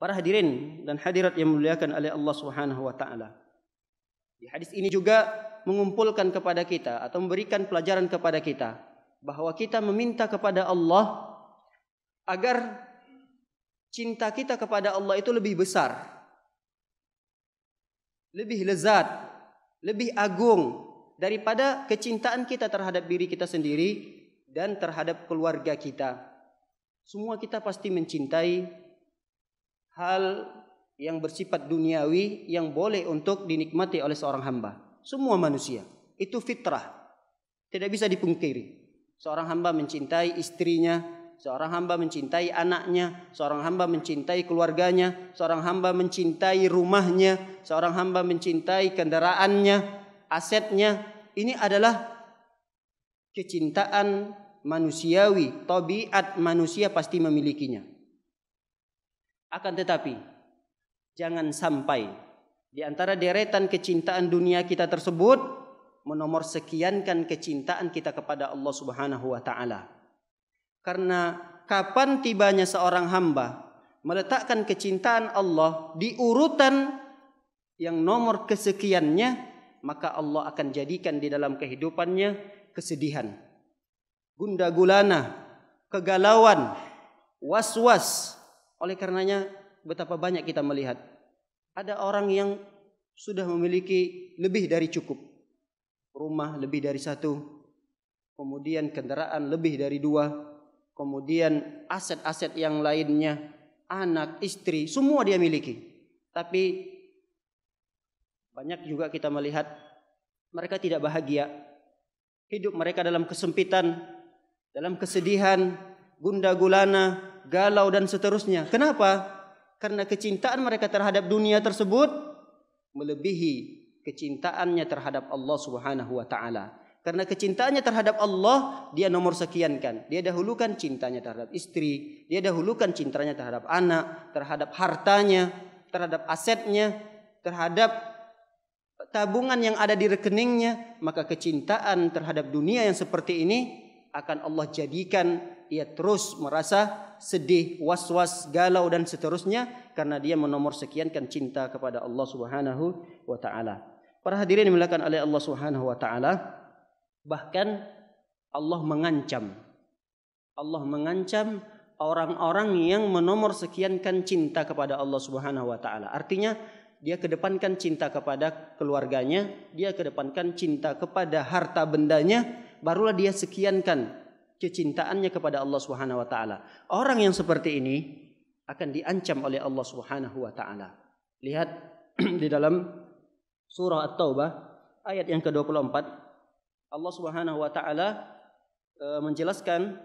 Para hadirin dan hadirat yang dimuliakan oleh Allah Subhanahu wa taala. Di hadis ini juga mengumpulkan kepada kita atau memberikan pelajaran kepada kita bahwa kita meminta kepada Allah agar cinta kita kepada Allah itu lebih besar, lebih lezat, lebih agung daripada kecintaan kita terhadap diri kita sendiri dan terhadap keluarga kita. Semua kita pasti mencintai hal yang bersifat duniawi yang boleh untuk dinikmati oleh seorang hamba. Semua manusia, itu fitrah, tidak bisa dipungkiri. Seorang hamba mencintai istrinya, seorang hamba mencintai anaknya, seorang hamba mencintai keluarganya, seorang hamba mencintai rumahnya, seorang hamba mencintai kendaraannya, asetnya. Ini adalah kecintaan manusiawi, tabiat manusia pasti memilikinya. Akan tetapi, jangan sampai di antara deretan kecintaan dunia kita tersebut menomorsekiankan kecintaan kita kepada Allah Subhanahu wa taala. Karena kapan tibanya seorang hamba meletakkan kecintaan Allah di urutan yang nomor kesekiannya, maka Allah akan jadikan di dalam kehidupannya kesedihan, gundah gulana, kegalauan, was-was. Oleh karenanya betapa banyak kita melihat ada orang yang sudah memiliki lebih dari cukup, rumah lebih dari satu, kemudian kendaraan lebih dari dua, kemudian aset-aset yang lainnya, anak, istri, semua dia miliki. Tapi banyak juga kita melihat mereka tidak bahagia. Hidup mereka dalam kesempitan, dalam kesedihan, gundah gulana, galau dan seterusnya. Kenapa? Karena kecintaan mereka terhadap dunia tersebut melebihi kecintaannya terhadap Allah Subhanahu wa taala. Karena kecintaannya terhadap Allah, dia nomor sekiankan. Dia dahulukan cintanya terhadap istri, dia dahulukan cintanya terhadap anak, terhadap hartanya, terhadap asetnya, terhadap tabungan yang ada di rekeningnya. Maka kecintaan terhadap dunia yang seperti ini akan Allah jadikan ia terus merasa sedih, was-was, galau dan seterusnya karena dia menomorsekiankan cinta kepada Allah Subhanahu wa taala. Para hadirin dimuliakan oleh Allah Subhanahu wa taala, bahkan Allah mengancam orang-orang yang menomorsekiankan cinta kepada Allah Subhanahu wa taala. Artinya dia kedepankan cinta kepada keluarganya, dia kedepankan cinta kepada harta bendanya, barulah dia sekiankan kecintaannya kepada Allah Subhanahu wa taala. Orang yang seperti ini akan diancam oleh Allah Subhanahu wa taala. Lihat di dalam surah At-Taubah ayat yang ke-24, Allah Subhanahu wa taala menjelaskan